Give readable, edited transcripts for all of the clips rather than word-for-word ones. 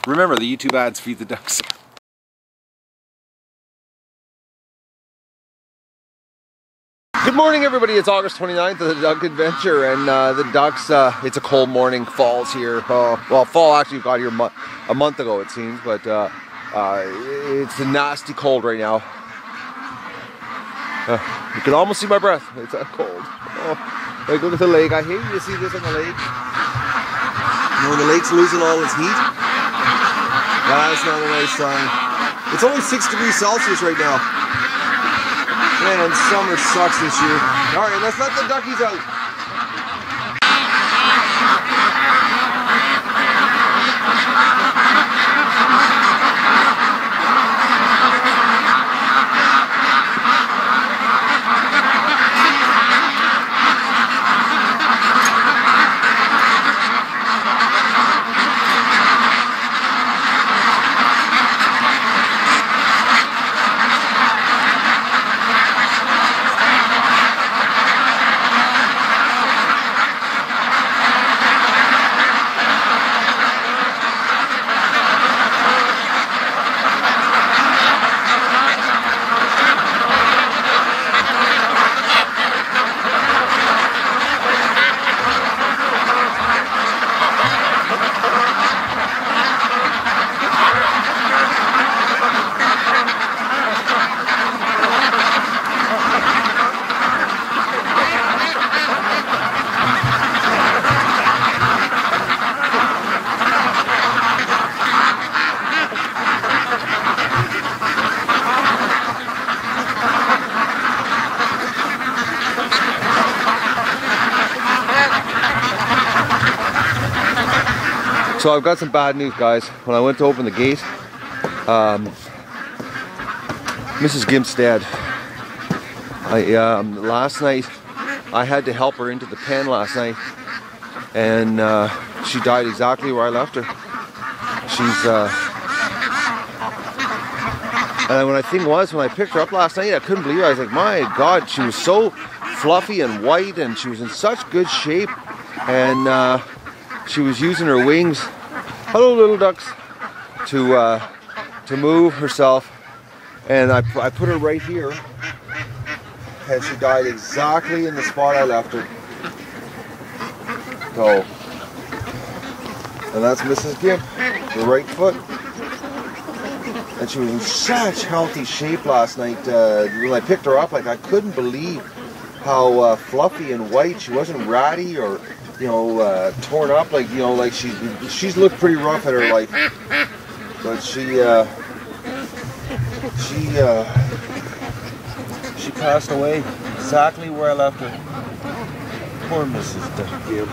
Remember, the YouTube ads feed the ducks. Good morning, everybody. It's August 29th of the Duck Adventure, and the ducks, it's a cold morning. Fall's here. Well, fall actually got here a month ago, it seems, but it's a nasty cold right now. You can almost see my breath. It's that cold. Oh, like, look at the lake. I hate to see this on the lake. You know, the lake's losing all its heat. That's not a nice sign. It's only 6 degrees Celsius right now. Man, summer sucks this year. Alright, let's let the duckies out. So I've got some bad news, guys. When I went to open the gate, Mrs. Gimp's dead. Last night, I had to help her into the pen last night, and she died exactly where I left her. And the thing was, when I picked her up last night, I couldn't believe it. I was like, my God, she was so fluffy and white, and she was in such good shape, and she was using her wings, hello little ducks, to move herself, and I put her right here, and she died exactly in the spot I left her. So, and that's Mrs. Gimp, the right foot, and she was in such healthy shape last night. When I picked her up, like, I couldn't believe how fluffy and white. She wasn't ratty or, you know, torn up, like, you know, like she's looked pretty rough in her life, but she passed away exactly where I left her. Poor Mrs. Gimp.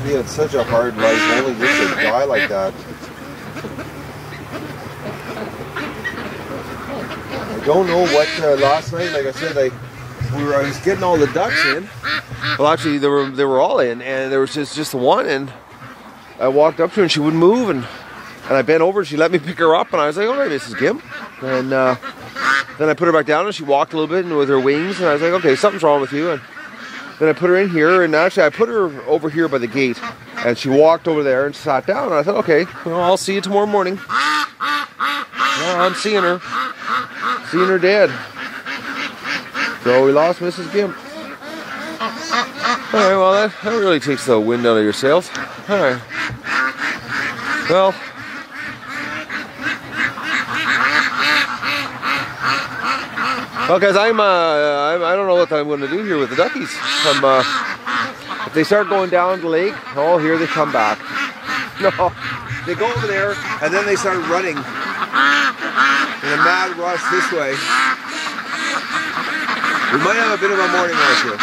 He had such a hard life, only just to die like that. I don't know what last night, like I said, I was getting all the ducks in. Well, actually, they were all in, and there was just the one, and I walked up to her, and she wouldn't move, and I bent over, and she let me pick her up, and I was like, all right, Mrs. Gimp. And then I put her back down, and she walked a little bit with her wings, and I was like, okay, something's wrong with you. And then I put her in here, and actually I put her over here by the gate, and she walked over there and sat down, and I thought, okay, well, I'll see you tomorrow morning. Well, I'm seeing her dead. So we lost Mrs. Gimp. Alright, well, that really takes the wind out of your sails. Alright. Well, guys, I don't know what I'm going to do here with the duckies. If they start going down the lake, oh, here they come back. No, they go over there, and then they start running in a mad rush this way. We might have a bit of a morning rush here.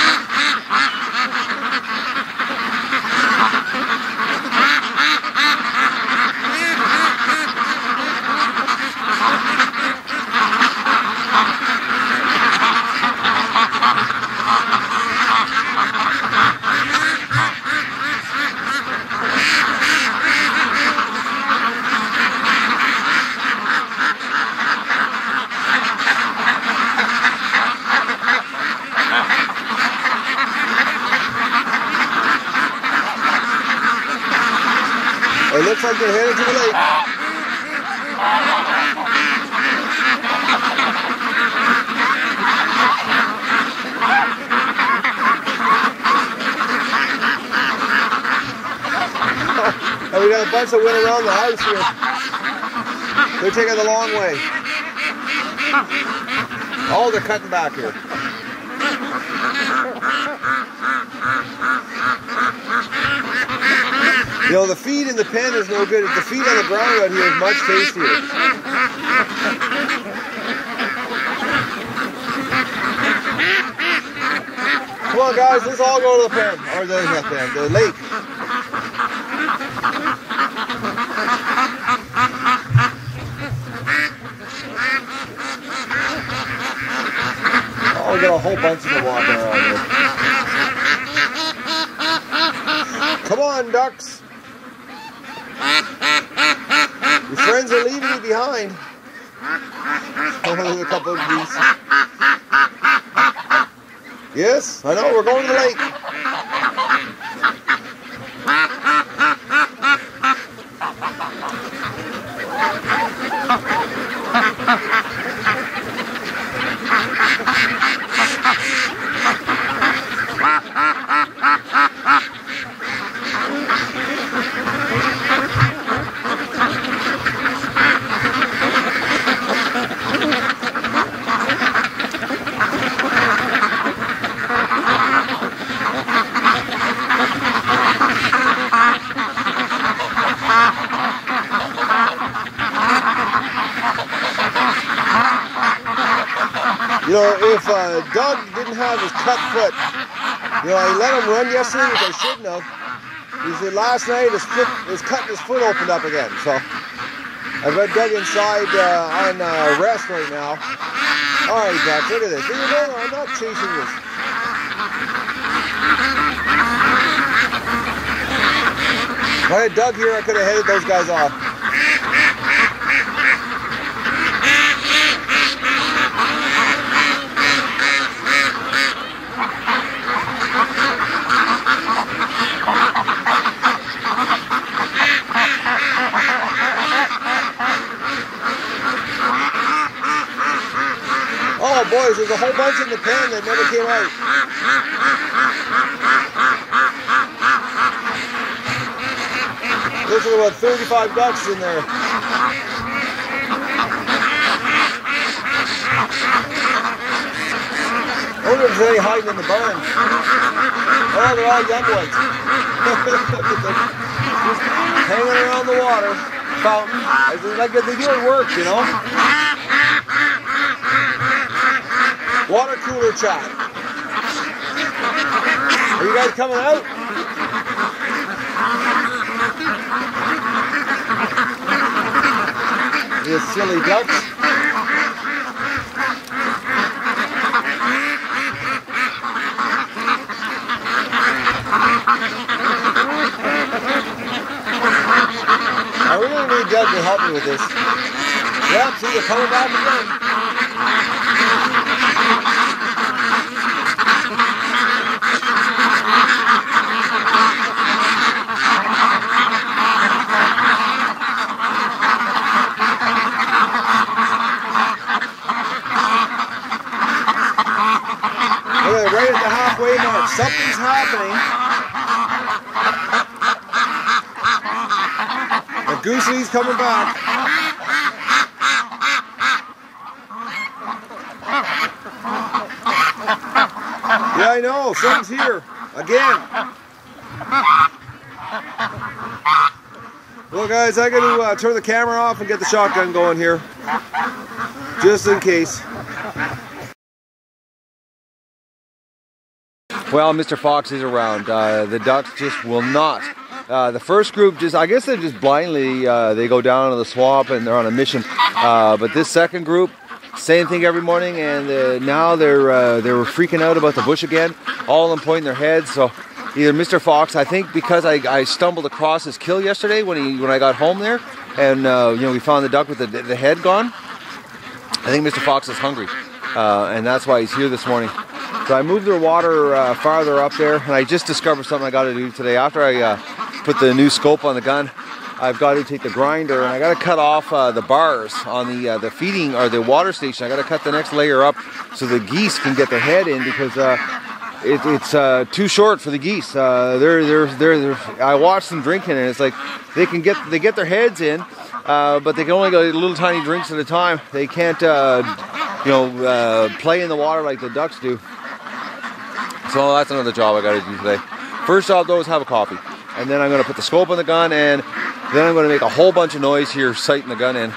It looks like they're headed to the lake. And we got a bunch that went around the house here. They're taking the long way. Oh, they're cutting back here. You know, the feed in the pen is no good. The feed on the ground out here is much tastier. Come on, guys, let's all go to the pen. Or the lake. Oh, we got a whole bunch of them walking around here. Come on, ducks. Your friends are leaving you behind. Oh, there's a couple of geese. Yes, I know, we're going to the lake. You know, if Doug didn't have his cut foot, you know, I let him run yesterday, which I shouldn't have. He said last night his foot opened up again. So I've got Doug inside on rest right now. All right, Doug, look at this. Here you go. I'm not chasing this. If I had Doug here, I could have headed those guys off. Oh boys, there's a whole bunch in the pen that never came out. There's about 35 ducks in there. I wonder if there's any hiding in the barn. Oh, they're all young ones. Just hanging around the water fountain. Like they do at work, you know. Water cooler chat. Are you guys coming out? You silly ducks. I really need Doug to help me with this. Yep, see, they're coming back again. Okay, right at the halfway mark. Something's happening. The goosey's coming back. Yeah, I know. Something's here. Again. Well, guys, I got to turn the camera off and get the shotgun going here. Just in case. Well, Mr. Fox is around. The ducks just will not. The first group I guess they're just blindly, they go down to the swamp and they're on a mission. But this second group, same thing every morning, and now they were freaking out about the bush again. All of them pointing their heads. So either Mr. Fox, I think because I stumbled across his kill yesterday when I got home there, and you know, we found the duck with the head gone. I think Mr. Fox is hungry, and that's why he's here this morning. So I moved their water farther up there, and I just discovered something I got to do today. After I put the new scope on the gun, I've got to take the grinder and I got to cut off the bars on the feeding or the water station. I got to cut the next layer up so the geese can get their head in, because it's too short for the geese. I watched them drinking, and it's like they get their heads in, but they can only go little tiny drinks at a time. They can't play in the water like the ducks do. So that's another job I got to do today. First job though is have a coffee, and then I'm going to put the scope on the gun, and then I'm going to make a whole bunch of noise here sighting the gun in.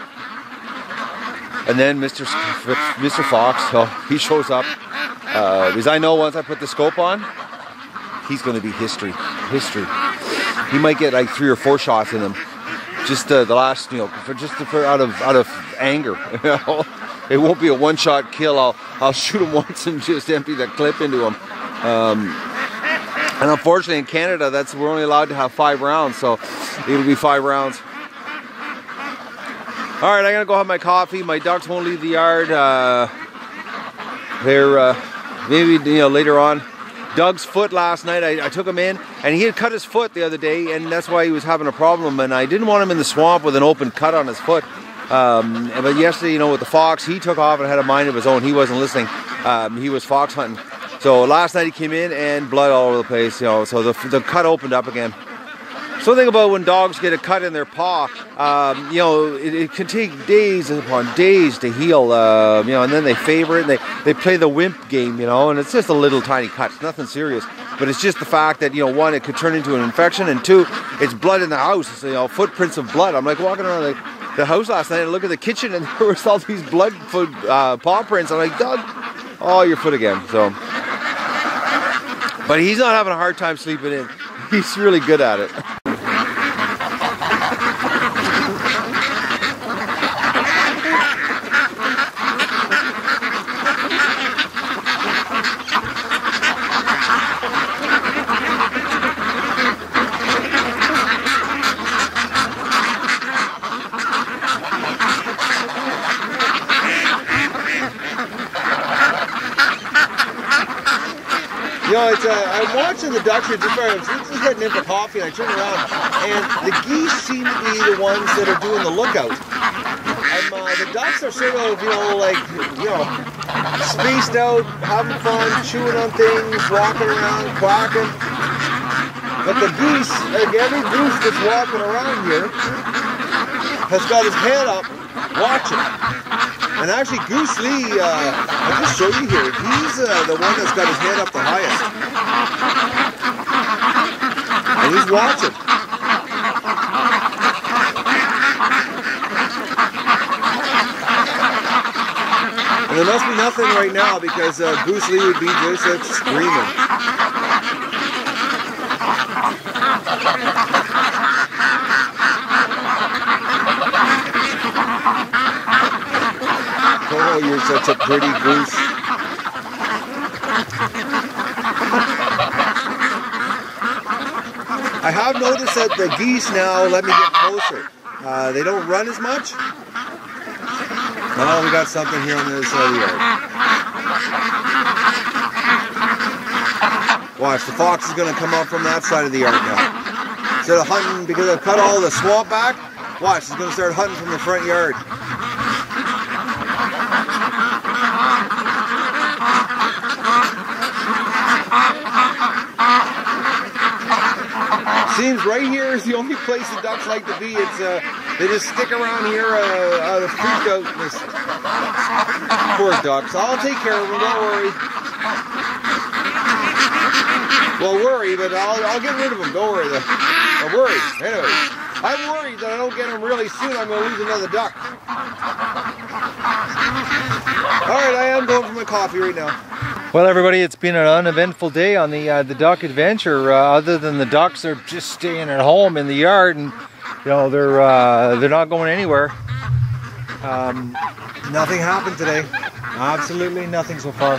And then Mr. Fox, he shows up, because I know once I put the scope on, he's going to be history. He might get like 3 or 4 shots in him, just the last, out of anger. It won't be a one-shot kill. I'll shoot him once and just empty the clip into him. And unfortunately in Canada, we're only allowed to have 5 rounds, so it'll be 5 rounds. All right, I'm gonna go have my coffee. My ducks won't leave the yard. They're maybe later on. Doug's foot last night, I took him in, and he had cut his foot the other day, and that's why he was having a problem. And I didn't want him in the swamp with an open cut on his foot. But yesterday, with the fox, he took off and had a mind of his own. He wasn't listening. He was fox hunting. So last night he came in and blood all over the place, so the cut opened up again. Something about when dogs get a cut in their paw, it can take days upon days to heal, and then they favor it, and they play the wimp game, and it's just a little tiny cut, it's nothing serious. But it's just the fact that, 1, it could turn into an infection, and 2, it's blood in the house, footprints of blood. I'm like walking around the house last night and look at the kitchen, and there was all these blood paw prints. I'm like, Doug, oh, your foot again. So, but he's not having a hard time sleeping in. He's really good at it. I'm watching the ducks here just heading in for coffee, and I turn around, and the geese seem to be the ones that are doing the lookout. The ducks are sort of, spaced out, having fun, chewing on things, walking around, quacking. But the geese, like every goose that's walking around here, has got his head up, watching. And actually, Goose Lee, I'll just show you here, he's the one that's got his head up the highest. And he's watching. And there must be nothing right now, because Goose Lee would be just screaming. Oh, you're such a pretty goose. I have noticed that the geese now let me get closer. They don't run as much. Oh, we got something here on this side of the yard. Watch, the fox is going to come up from that side of the yard now. Instead of hunting, because I've cut all the swamp back, watch, he's going to start hunting from the front yard. Seems right here is the only place the ducks like to be. It's they just stick around here out of freak outness. Poor ducks. I'll take care of them. Don't worry. Well, worry, but I'll get rid of them. Don't worry. Don't worry. Anyway, I'm worried that I don't get them really soon. I'm going to lose another duck. All right, I am going for my coffee right now. Well, everybody, it's been an uneventful day on the duck adventure. Other than the ducks, they're just staying at home in the yard, and they're not going anywhere. Nothing happened today. Absolutely nothing so far.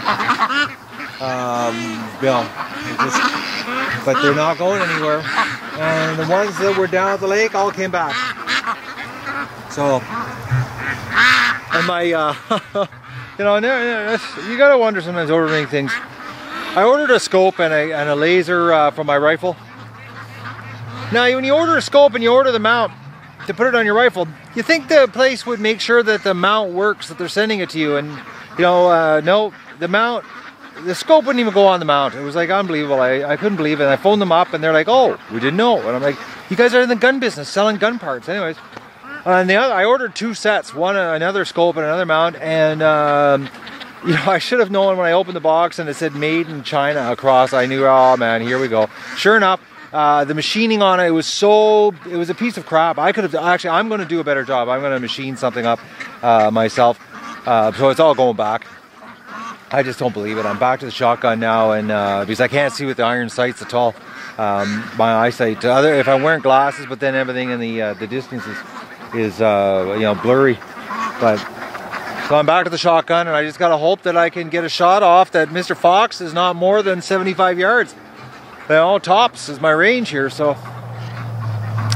But they're not going anywhere. And the ones that were down at the lake all came back. So, and my you gotta wonder sometimes ordering things. I ordered a scope and a laser for my rifle. Now, when you order a scope and you order the mount, to put it on your rifle. You think the place would make sure that the mount works, that they're sending it to you, and you know, no, the scope wouldn't even go on the mount. It was like unbelievable. I couldn't believe it. And I phoned them up and they're like, oh, we didn't know. And I'm like, you guys are in the gun business, selling gun parts. Anyways, and the other, I ordered 2 sets, one another scope and another mount, and you know, I should have known when I opened the box and it said made in China across. I knew, oh man, here we go. Sure enough, the machining on it, it was a piece of crap. I could have, actually, I'm going to do a better job. I'm going to machine something up myself. So it's all going back. I just don't believe it. I'm back to the shotgun now, and because I can't see with the iron sights at all. My eyesight, if I'm wearing glasses, but then everything in the distance is you know, blurry. But so I'm back to the shotgun, and I just gotta hope that I can get a shot off that Mr. Fox is not more than 75 yards. You know, tops is my range here, so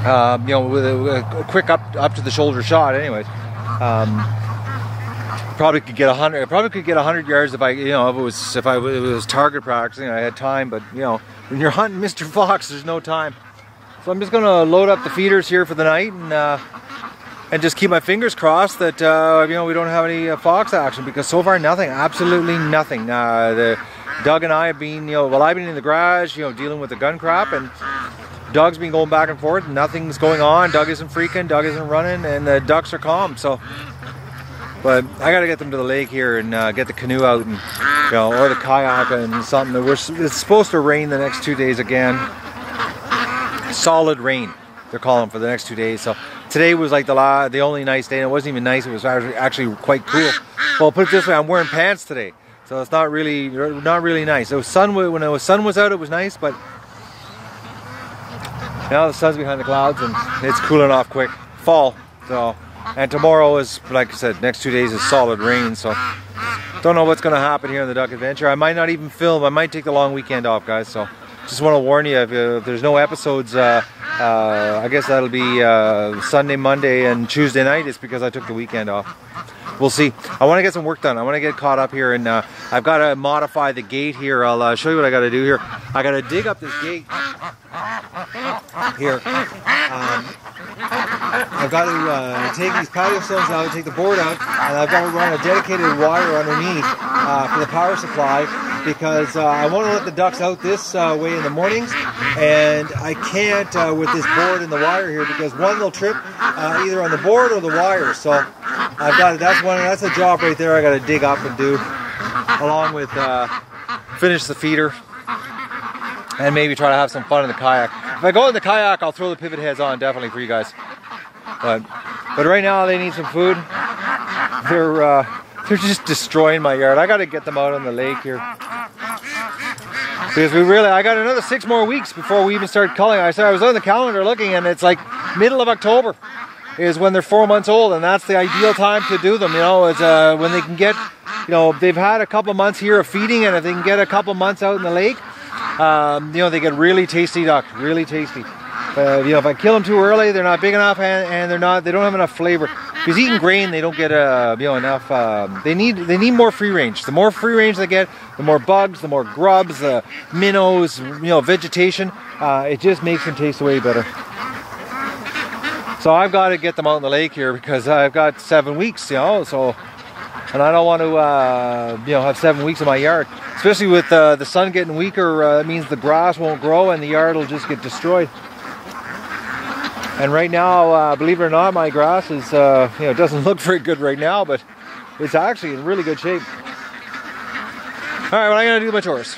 you know, with a quick up to the shoulder shot. Anyways. Probably could get 100. Probably could get 100 yards if it was target practicing. I had time, but you know, when you're hunting Mr. Fox, there's no time. So I'm just gonna load up the feeders here for the night, and just keep my fingers crossed that you know, we don't have any fox action, because so far nothing, absolutely nothing. Doug and I have been, you know, well, I've been in the garage, you know, dealing with the gun crap, and Doug's been going back and forth. Nothing's going on. Doug isn't freaking. Doug isn't running, and the ducks are calm. So. But I got to get them to the lake here and get the canoe out, and you know, or the kayak and something. It's supposed to rain the next 2 days again. Solid rain, they're calling for the next 2 days. So today was like the only nice day, and it wasn't even nice. It was actually quite cool. Well, put it this way, I'm wearing pants today, so it's not really nice. So when the sun was out, it was nice, but now the sun's behind the clouds and it's cooling off quick. Fall, so. And tomorrow is, like I said, next 2 days is solid rain, so don't know what's going to happen here in the Duck Adventure. I might not even film. I might take the long weekend off, guys, so just want to warn you, if there's no episodes, I guess that'll be Sunday, Monday, and Tuesday night. It's because I took the weekend off. We'll see. I want to get some work done. I want to get caught up here, and I've got to modify the gate here. I'll show you what I got to do here. I got to dig up this gate here. I've got to take these patio stones out, take the board out, and I've got to run a dedicated wire underneath for the power supply, because I want to let the ducks out this way in the mornings, and I can't with this board and the wire here, because one, they'll trip either on the board or the wire. So I've got that's a job right there I got to dig up and do, along with finish the feeder and maybe try to have some fun in the kayak. If I go in the kayak, I'll throw the pivot heads on definitely for you guys. But right now they need some food. They're just destroying my yard. I got to get them out on the lake here, because I got another 6 more weeks before we even start culling. I was on the calendar looking, and it's like middle of October is when they're 4 months old, and that's the ideal time to do them. You know, it's when they can get, you know, they've had a couple months here of feeding, and if they can get a couple months out in the lake, you know, they get really tasty duck, really tasty. You know, if I kill them too early, they're not big enough, and they don't have enough flavor. Because eating grain, they don't get you know, enough. They need more free range. The more free range they get, the more bugs, the more grubs, the minnows, you know, vegetation. It just makes them taste way better. So I've got to get them out in the lake here, because I've got 7 weeks, you know. So, and I don't want to you know, have 7 weeks in my yard, especially with the sun getting weaker. It means the grass won't grow and the yard will just get destroyed. And right now, believe it or not, my grass is, you know, it doesn't look very good right now, but it's actually in really good shape. All right, well, I'm gonna do my chores.